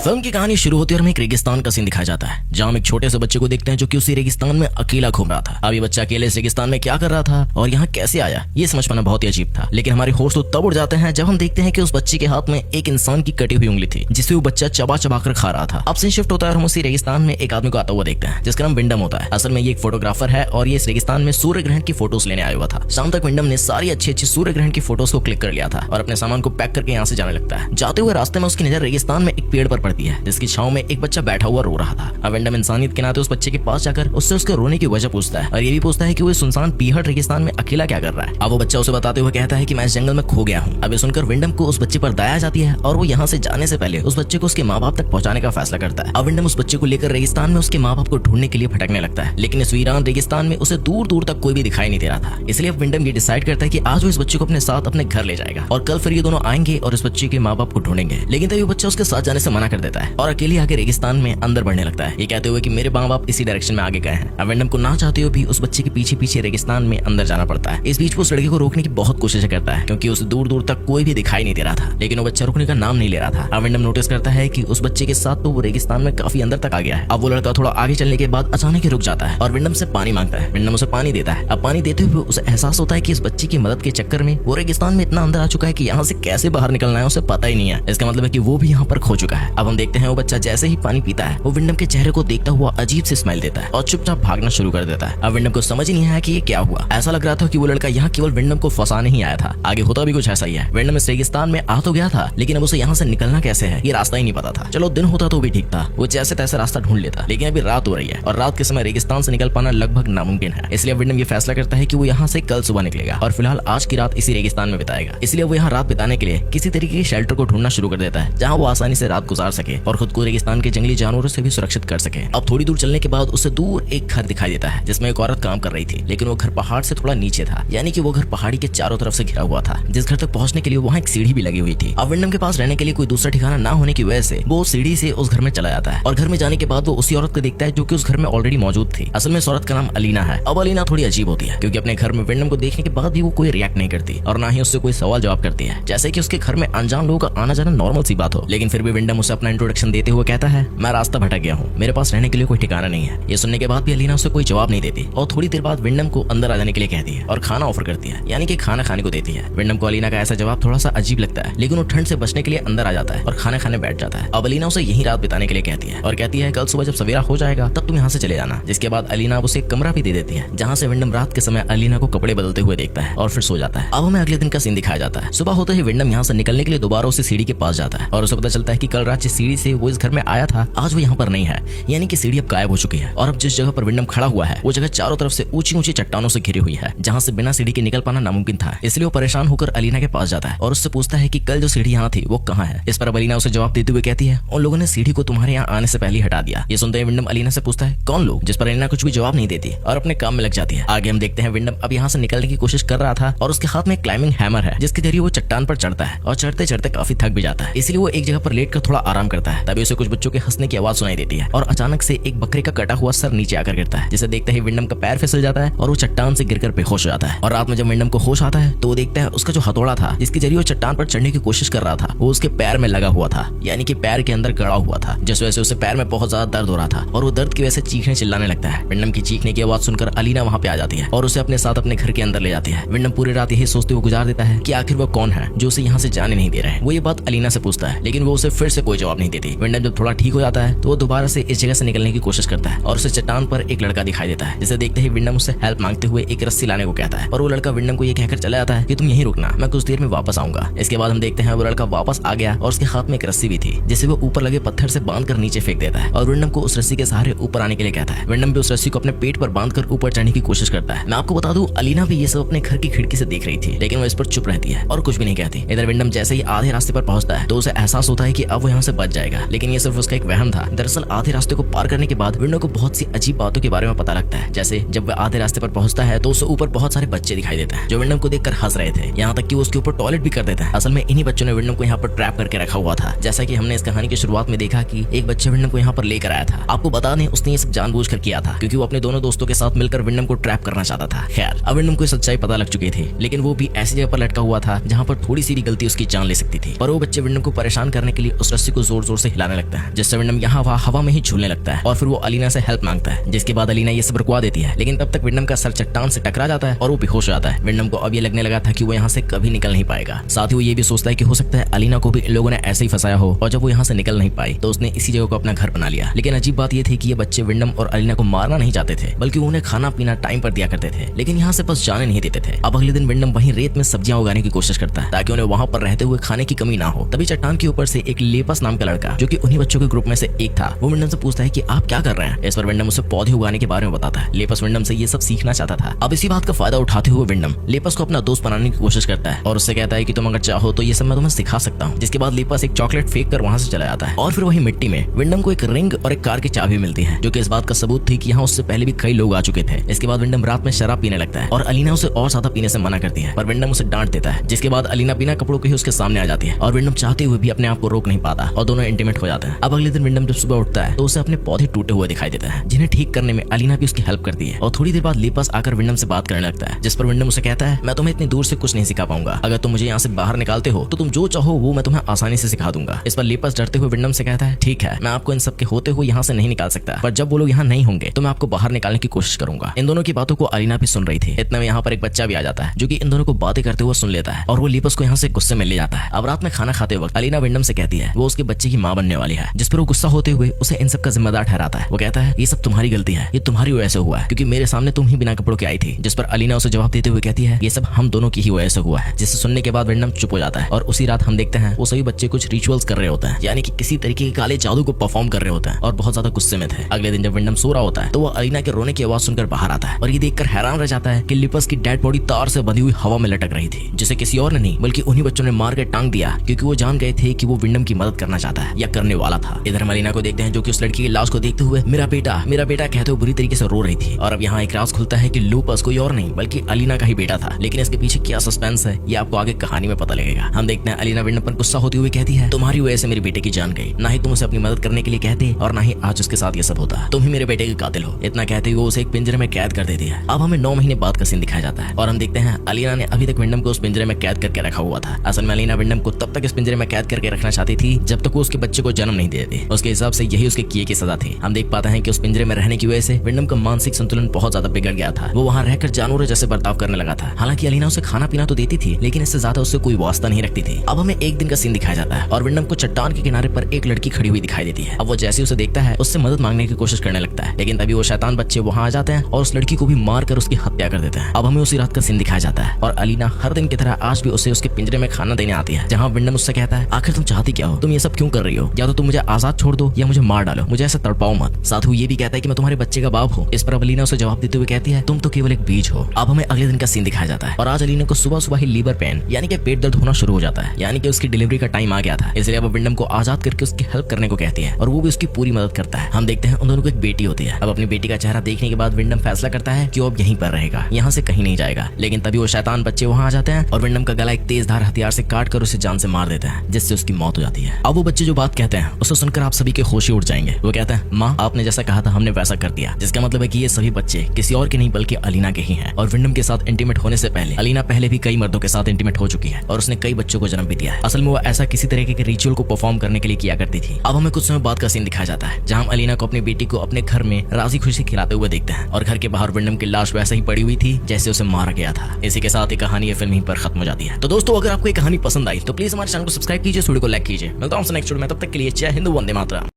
Film की कहानी शुरू होती है और हमें एक रेगिस्तान का सीन दिखाया जाता है, जहां हम एक छोटे से बच्चे को देखते हैं जो कि उसी रेगिस्तान में अकेला घूम रहा था। अब ये बच्चा अकेले इस रेगिस्तान में क्या कर रहा था और यहाँ कैसे आया, ये समझ पाना बहुत ही अजीब था। लेकिन हमारे होश तो तब उड़ जाते हैं जब हम देखते हैं कि उस बच्चे के हाथ में एक इंसान की कटी हुई उंगली थी, जिसे वो बच्चा चबा चबा कर खा रहा था। अब सीन शिफ्ट होता है और हम उसी रेगिस्तान में एक आदमी को आता हुआ देखते हैं, जिसका नाम विंडम होता है। असल में ये एक फोटोग्राफर है और ये इस रेगिस्तान में सूर्य ग्रहण की फोटोज लेने आया हुआ था। शाम तक विंडम ने सारी अच्छी सूर्य ग्रहण की फोटोज को क्लिक कर लिया था और अपने सामान को पैक करके यहाँ से जाने लगता है। जाते हुए रास्ते में उसकी नजर रेगिस्तान में एक पेड़ पर पड़ती है, जिसकी छांव में एक बच्चा बैठा हुआ रो रहा था। अब विंडम इंसानियत के नाते उस बच्चे के पास जाकर उससे उसके रोने की वजह पूछता है और ये भी पूछता है कि वो इस सुनसान पीहड़ रेगिस्तान में अकेला क्या कर रहा है। अब वो बच्चा उसे बताते हुए कहता है कि मैं इस जंगल में खो गया हूँ। अब ये सुनकर विंडम को उस बच्चे पर दया जाती है और वो यहाँ से जाने से पहले उस बच्चे को उसके माँ बाप तक पहुंचाने का फैसला करता है। अब विंडम उस बच्चे को लेकर रेगिस्तान में उसके माँ बाप को ढूंढने के लिए भटकने लगता है, लेकिन इस वीरान रेगिस्तान में उसे दूर दूर तक कोई भी दिखाई नहीं दे रहा था। इसलिए अब विंडम ये डिसाइड करता है कि आज वो इस बच्चे को अपने साथ अपने घर ले जाएगा और कल फिर ये दोनों आएंगे और इस बच्चे के माँ बाप को ढूंढेंगे। लेकिन तभी बच्चा उसके साथ जाने से मना कर देता है और अकेले आके रेगिस्तान में अंदर बढ़ने लगता है, ये कहते हुए कि मेरे माँ बाप इसी डायरेक्शन में आगे गए हैं। अब विंडम को ना चाहते हुए भी उस बच्चे के पीछे पीछे रेगिस्तान में अंदर जाना पड़ता है। इस बीच वो उस लड़के को रोकने की बहुत कोशिश करता है, क्योंकि उसे दूर दूर तक कोई भी दिखाई नहीं दे रहा था, लेकिन वो बच्चा रुकने का नाम नहीं ले रहा था। अब विंडम नोटिस करता है कि उस बच्चे के साथ तो वो रेगिस्तान में काफी अंदर तक आ गया है। अब वो लड़का थोड़ा आगे चलने के बाद अचानक ही रुक जाता है और विंडम से पानी मांगता है। विंडम उसे पानी देता है। अब पानी देते हुए उसे एहसास होता है कि इस बच्चे की मदद के चक्कर में वो रेगिस्तान में इतना अंदर आ चुका है कि यहाँ से कैसे बाहर निकलना है उसे पता ही नहीं है। इसका मतलब है कि वो भी यहाँ पर खो चुका है। अब हम देखते हैं वो बच्चा जैसे ही पानी पीता है वो विंडम के चेहरे को देखता हुआ अजीब सी स्माइल देता है और चुपचाप भागना शुरू कर देता है। अब विंडम को समझ ही नहीं आया कि ये क्या हुआ। ऐसा लग रहा था कि वो लड़का यहाँ केवल विंडम को फंसाने ही आया था, आगे होता भी कुछ ऐसा ही है। विंडम इस रेगिस्तान में आ तो गया था, लेकिन अब उसे यहाँ से निकलना कैसे है ये रास्ता ही नहीं पता था। चलो दिन होता तो भी ठीक था, वो जैसे तैसे रास्ता ढूंढ लेता, लेकिन अभी रात हो रही है और रात के समय रेगिस्तान से निकल पाना लगभग नामुमकिन है। इसलिए विंडम ये फैसला करता है कि वो यहाँ से कल सुबह निकलेगा और फिलहाल आज की रात इसी रेगिस्तान में बिताएगा। इसलिए वो यहाँ रात बिताने के लिए किसी तरीके के शेल्टर को ढूंढना शुरू कर देता है, जहाँ वो आसानी से रात गुजार सके और खुद को रेगिस्तान के जंगली जानवरों से भी सुरक्षित कर सके। अब थोड़ी दूर चलने के बाद उसे दूर एक घर दिखाई देता है, जिसमें एक औरत काम कर रही थी, लेकिन वो घर पहाड़ से थोड़ा नीचे था, यानी कि वो घर पहाड़ी के चारों तरफ से घिरा हुआ था। जिस घर तक पहुंचने के लिए वहाँ एक सीढ़ी भी लगी हुई थी। अब विंडम के पास रहने के लिए कोई दूसरा ठिकाना ना होने की वजह से वो सीढ़ी से उस घर में चला जाता है और घर में जाने के बाद वो उसी औरत को देखता है जो कि उस घर में ऑलरेडी मौजूद थी। असल में इस औरत का नाम अलीना है। अब अलीना थोड़ी अजीब होती है, क्योंकि अपने घर में विंडम को देखने के बाद भी वो कोई रिएक्ट नहीं करती और ना ही उससे कोई सवाल जवाब करती है, जैसे कि उसके घर में अनजान लोगों का आना जाना नॉर्मल सी बात हो। लेकिन फिर भी विंडम उसे अपना इंट्रोडक्शन देते हुए कहता है, मैं रास्ता भटक गया हूँ, मेरे पास रहने के लिए कोई ठिकाना नहीं है। ये सुनने के बाद भी अलीना उसे कोई जवाब नहीं देती और थोड़ी देर बाद विंडम को अंदर आ जाने के लिए कहती है और खाना ऑफर करती है, यानी कि खाना खाने को देती है। विंडम को अलीना का ऐसा जवाब थोड़ा सा अजीब लगता है, लेकिन वो ठंड से बचने के लिए अंदर आ जाता है और खाना खाने बैठ जाता है। अब अलीना उसे यहीं रात बिताने के लिए कहती है और कहती है कल सुबह जब सवेरा हो जाएगा तब तुम यहाँ से चले जाना। जिसके बाद अलीना उसे एक कमरा भी दे देती है, जहाँ से विंडम रात के समय अलीना को कपड़े बदलते हुए देखता है और फिर सो जाता है। अब हमें अगले दिन का सीन दिखाया जाता है। सुबह होते ही विंडम यहाँ से निकलने के लिए दोबारा उसे सीढ़ी के पास जाता है और उसे पता चलता है कि कल रात जिस सीढ़ी से वो इस घर में आया था आज वो यहाँ पर नहीं है, यानी कि सीढ़ी अब गायब हो चुकी है। और अब जिस जगह पर विंडम खड़ा हुआ है वो जगह चारों तरफ से ऊंची ऊंची चट्टानों से घिरी हुई है, जहाँ से बिना सीढ़ी के निकल पाना नामुमकिन था। इसलिए वो परेशान होकर अलीना के पास जाता है और उससे पूछता है कि कल जो सीढ़ी यहाँ थी वो कहाँ है। इस पर अलीना उसे जवाब देते हुए कहती है, उन लोगों ने सीढ़ी को तुम्हारे यहाँ आने से पहले हटा दिया। ये सुनते ही विंडम अलीना से पूछता है कौन लोग, जिस पर अलीना कुछ भी जवाब नहीं देती और अपने काम में लग जाती है। आगे हम देखते हैं विंडम अब यहाँ से निकलने की कोशिश कर रहा था और उसके हाथ में क्लाइंबिंग हैमर है, जिसके जरिए वो चट्टान पर चढ़ता है और चढ़ते चढ़ते काफी थक भी जाता है। इसलिए वो एक जगह पर लेटकर थोड़ा आराम करता है। तभी उसे कुछ बच्चों के हंसने की आवाज सुनाई देती है और अचानक से एक बकरे का कटा हुआ सर नीचे आकर गिरता है, जिसे देखते ही विंडम का पैर फिसल जाता है और वो चट्टान से गिरकर बेहोश हो जाता है। और रात में जब विंडम को होश आता है तो वो देखता है उसका जो हथौड़ा था जिसके जरिए वो चट्टान पर चढ़ने की कोशिश कर रहा था वो उसके पैर में लगा हुआ था, यानी कि पैर के अंदर गड़ा हुआ था, जिस वजह से उसे पैर में बहुत ज्यादा दर्द हो रहा था और वो दर्द की वजह से चीखने चिल्लाने लगता है। विंडम की चीखने की आवाज सुनकर अलीना वहाँ पे आ जाती है और उसे अपने साथ अपने घर के अंदर ले जाती है। विंडम पूरी रात यही सोचते हुए गुजार देता है कि आखिर वो कौन है जो उसे यहाँ से जाने नहीं दे रहे हैं। वो ये बात अलीना से पूछता है, लेकिन वो उसे फिर से कोई जवाब नहीं देती। विंडम जब थोड़ा ठीक हो जाता है तो वो दोबारा से इस जगह से निकलने की कोशिश करता है और उसे चट्टान पर एक लड़का दिखाई देता है, जिसे देखते ही विंडम उससे हेल्प मांगते हुए एक रस्सी लाने को कहता है और वो लड़का विंडम को ये कहकर चला जाता है कि तुम यहीं रुकना, मैं कुछ देर में वापस आऊंगा। इसके बाद हम देखते हैं वो लड़का वापस आ गया और उसके हाथ में एक रस्सी भी थी, जिसे वो ऊपर लगे पत्थर से बांधकर नीचे फेंक देता है और विंडम को उस रस्सी के सहारे ऊपर आने के लिए कहता है। विंडम भी उस रस्सी को अपने पेट पर बांधकर ऊपर चढ़ने की कोशिश करता है। मैं आपको बता दूं अलीना भी ये सब अपने घर की खिड़की से देख रही थी, लेकिन वो इस पर चुप रहती है और कुछ भी नहीं कहती। इधर विंडम जैसे ही आधे रास्ते पर पहुंचता है तो उसे एहसास होता है कि अब वो यहाँ से बच जाएगा, लेकिन ये सिर्फ उसका एक वहम था। दरअसल आधे रास्ते को पार करने के बाद विंडम को बहुत सी अजीब बातों के बारे में पता लगता है। जैसे जब वह आधे रास्ते पर पहुंचता है तो उसे ऊपर बहुत सारे बच्चे दिखाई देते हैं जो विंडम को देखकर हंस रहे थे, यहाँ तक कि वो उसके ऊपर टॉयलेट भी कर देता है। असल में इन्हीं बच्चों ने विंडम को यहाँ पर ट्रैप करके रखा हुआ था, जैसा कि हमने इस कहानी की शुरुआत में देखा कि एक बच्चे विंडम को यहाँ पर लेकर आया था। आपको बता दें उसने ये सब जानबूझकर किया था, क्योंकि वो अपने दोनों दोस्तों के साथ मिलकर विंडम को ट्रैप करना चाहता था। खैर अब विंडम को सच्चाई पता लग चुकी थी, लेकिन वो भी ऐसी जगह पर लटका हुआ था जहाँ पर थोड़ी सी भी गलती उसकी जान ले सकती थी। पर वो बच्चे विंडम को परेशान करने के लिए उस रस्सी को जोर जोर से हिलाने लगता है, जिससे विंडम यहाँ हवा में ही झूलने लगता है और फिर वो अलीना से हेल्प मांगता है, जिसके बाद अलीना ये सब रुकवा देती है। लेकिन तब तक विंडम का सर चट्टान से टकरा जाता है और वो बेहोश हो जाता है। विंडम को अब ये लगने लगा था कि वो यहाँ से कभी निकल नहीं पाएगा। साथ ही वो ये भी सोचता है कि हो सकता है अलीना को भी इन लोगों ने ऐसे ही फंसाया हो और जब वो यहाँ से निकल नहीं पाई तो उसने इसी जगह को अपना घर बना लिया। लेकिन अजीब बात ये थी कि ये बच्चे विंडम और अलीना को मारना नहीं चाहते थे, बल्कि उन्हें खाना पीना टाइम पर दिया करते थे, लेकिन यहाँ से बस जाने नहीं देते थे। अब अगले दिन विंडम वहीं रेत में सब्जियां उगाने की कोशिश करता है ताकि उन्हें वहां पर रहते हुए खाने की कमी ना हो। तभी चट्टान के ऊपर से एक लेपस नाम का लड़का, जो कि उन्हीं बच्चों के ग्रुप में से एक था, वो विंडम से पूछता है कि आप क्या कर रहे हैं। इस पर विंडम उसे पौधे उगाने के बारे में बताता है। लेपस विंडम से ये सब सीखना चाहता था। अब इसी बात का फायदा उठाते हुए विंडम लेपस को अपना दोस्त बनाने की कोशिश करता है और उससे कहता है कि तुम अगर चाहो तो ये सब मैं तुम्हें सिखा सकता हूँ। जिसके बाद लेपस एक चॉकलेट फेंक कर वहां से चला जाता है और फिर वही मिट्टी में विंडम को एक रिंग और एक कार की चाबी मिलती है, जो कि इस बात का सबूत थी कि यहाँ उससे पहले भी कई लोग आ चुके थे। इसके बाद विंडम रात में शराब पीने लगता है और अलीना उसे और ज्यादा पीने से मना करती है, पर विंडम उसे डांट देता है। जिसके बाद अलीना बिना कपड़ों के ही उसके सामने आ जाती है और विंडम चाहते हुए भी अपने आप को रोक नहीं पाता और दोनों इंटीमेट हो जाते हैं। अब अगले दिन विंडम जब सुबह उठता है तो उसे अपने पौधे टूटे हुए दिखाई देता है, जिन्हें ठीक करने में अलीना भी उसकी हेल्प करती है। और थोड़ी देर बाद लेपस आकर विंडम से बात करने लगता है, जिस पर विंडम उसे कहता है मैं तुम्हें इतनी दूर से कुछ नहीं सिखा पाऊंगा, अगर तुम मुझे यहाँ से बाहर निकालते हो तो तुम जो चाहो वो मैं तुम्हें आसानी से सिखा दूंगा। इस पर लेपस डरते हुए विंडम से कहता है ठीक है, मैं आपको इन सब के होते हुए यहाँ से नहीं निकाल सकता, पर जब वो लोग यहाँ नहीं होंगे तो मैं आपको बाहर निकालने की कोशिश करूंगा। इन दोनों की बातों को अलीना भी सुन रही थी। इतने में यहाँ पर एक बच्चा भी आ जाता है, जो कि इन दोनों को बातें करते हुए सुन लेता है और वो लेपस को यहाँ से गुस्से में ले जाता है। अब रात में खाना खाते वक्त अलीना विंडम से कहती है वो उसके बच्चे की माँ बनने वाली है, जिस पर वो गुस्सा होते हुए उसे इन सब का जिम्मेदार ठहराता है। वो कहता है ये सब तुम्हारी गलती है, ये तुम्हारी वजह से हुआ है, क्योंकि मेरे सामने तुम ही बिना कपड़ों के आई थी। जिस पर अलीना उसे जवाब देते हुए कहती है ये सब हम दोनों की ही वजह से हुआ है। जिसे सुनने के बाद विंडम चुप हो जाता है और उसी रात हम देखते हैं वो सभी बच्चे कुछ रिचुअल्स कर रहे होते हैं, यानी कि किसी तरीके के काले जादू को परफॉर्म कर रहे होते हैं और बहुत ज्यादा गुस्से में थे। अगले दिन जब विंडम सो रहा होता है तो वो अलीना के रोने की आवाज सुनकर बाहर आता है और ये देखकर हैरान रह जाता है कि लेपस की डेड बॉडी तार से बंधी हुई हवा में लटक रही थी, जिसे किसी और ने नहीं बल्कि उन्हीं बच्चों ने मार के टांग दिया, क्योंकि वो जान गए थे कि वो विंडम की मदद करना चाहता है या करने वाला था। इधर हम अलीना को देखते हैं जो कि उस लड़की की लाश को देखते हुए मेरा बेटा कहते हुए बुरी तरीके से रो रही थी। और अब यहाँ एक राज खुलता है कि लूपस कोई और नहीं बल्कि अलीना का ही बेटा था। लेकिन इसके पीछे क्या सस्पेंस है ये आपको आगे कहानी में पता लगेगा। हम देखते हैं अलीना विंडम पर गुस्सा होती हुई कहती है तुम्हारी वजह से मेरे बेटे की जान गई, ना ही तुम उसे अपनी मदद करने के लिए कहते और ना ही आज उसके साथ ये सब होता, तुम ही मेरे बेटे के कातिल हो। इतना कहते हुए उसे एक पिंजरे में कैद कर देती है। अब हमें 9 महीने बाद का सीन दिखाया जाता है और हम देखते हैं अलीना ने अभी तक विंडम को उस पिंजरे में कैद करके रखा हुआ था। असल में अलीना विंडम को तब तक इस पिंजरे में कैद करके रखना चाहती थी जब तक वो उसके बच्चे को जन्म नहीं दे देती। उसके हिसाब से यही उसके किए की सजा थी। हम देख पाते हैं कि उस पिंजरे में रहने की वजह से विंडम का मानसिक संतुलन बहुत ज्यादा बिगड़ गया था। वो वहाँ रहकर जानवरों जैसे बर्ताव करने लगा था। हालांकि अलीना उसे खाना पीना तो देती थी, लेकिन इससे ज्यादा उससे कोई वास्ता नहीं रखती थी। अब हमें एक दिन का सीन दिखाया जाता है और विंडम को चट्टान के किनारे पर एक लड़की खड़ी हुई दिखाई देती है। अब वो जैसे उसे देखता है उससे मदद मांगने की कोशिश करने लगता है, लेकिन तभी वो शैतान बच्चे वहाँ आ जाते हैं और उस लड़की को भी मार कर उसकी हत्या कर देते हैं। अब हमें उसी रात का सीन दिखाया जाता है और अलीना हर दिन की तरह आज भी उसे उसके पिंजरे में खाना देने आती है, जहाँ विंडम उससे कहता है आखिर तुम चाहती क्या हो, तुम ये सब क्यों कर रही हो, या तो तुम मुझे आजाद छोड़ दो या मुझे मार डालो, मुझे ऐसे तड़पाओ मत। साथ ही ये भी कहता है कि मैं तुम्हारे बच्चे का बाप हूँ। इस पर अलीना उसे जवाब देते हुए कहती है तुम तो केवल एक बीज हो। अब हमें अगले दिन का सीन दिखाया जाता है और आज अलीना को सुबह सुबह ही लीवर पेन यानी कि पेट दर्द होना शुरू हो जाता है, यानी कि उसकी डिलीवरी का टाइम आ गया था। इसलिए अब विंडम को आजाद करके उसकी हेल्प करने को कहती है और वो भी उसकी पूरी मदद करता है। हम देखते हैं उन दोनों को एक बेटी होती है। अब अपनी बेटी का चेहरा देखने के बाद विंडम फैसला करता है कि वो अब यहीं पर रहेगा, यहाँ से कहीं नहीं जाएगा। लेकिन तभी वो शैतान बच्चे वहाँ आ जाते हैं और विंडम का गला एक तेज धार हथियार से काट कर उसे जान से मार देते हैं, जिससे उसकी मौत हो जाती है। अब वो बच्चे जो बात कहते हैं उसे सुनकर आप सभी के होश ही उड़ जाएंगे। वो कहते हैं माँ आपने जैसा कहा था हमने वैसा कर दिया, जिसका मतलब है कि ये सभी बच्चे किसी और के नहीं बल्कि अलीना के ही हैं। और विंडम के साथ इंटीमेट होने से पहले अलीना पहले भी कई मर्दों के साथ इंटीमेट हो चुकी है और उसने कई बच्चों को जन्म भी दिया है। असल में वो ऐसा किसी तरीके के रिचुअल को परफॉर्म करने के लिए किया करती थी। अब हमें कुछ समय बाद का सीन दिखाया जाता है जहाँ अलीना को अपनी बेटी को अपने घर में राजी खुशी खिलाते हुए देखते हैं और घर के बाहर विंडम की लाश वैसे ही पड़ी हुई थी जैसे उसे मारा गया था। इसी के साथ ये कहानी ये फिल्म यहीं पर खत्म हो जाती है। तो दोस्तों अगर आपको ये कहानी पसंद आई तो प्लीज हमारे चैनल को सब्सक्राइब कीजिए, वीडियो को लाइक कीजिए। मिलता हूं नेक्स्ट वीडियो में, तब तक के लिए जय हिंद, वंदे मातरम।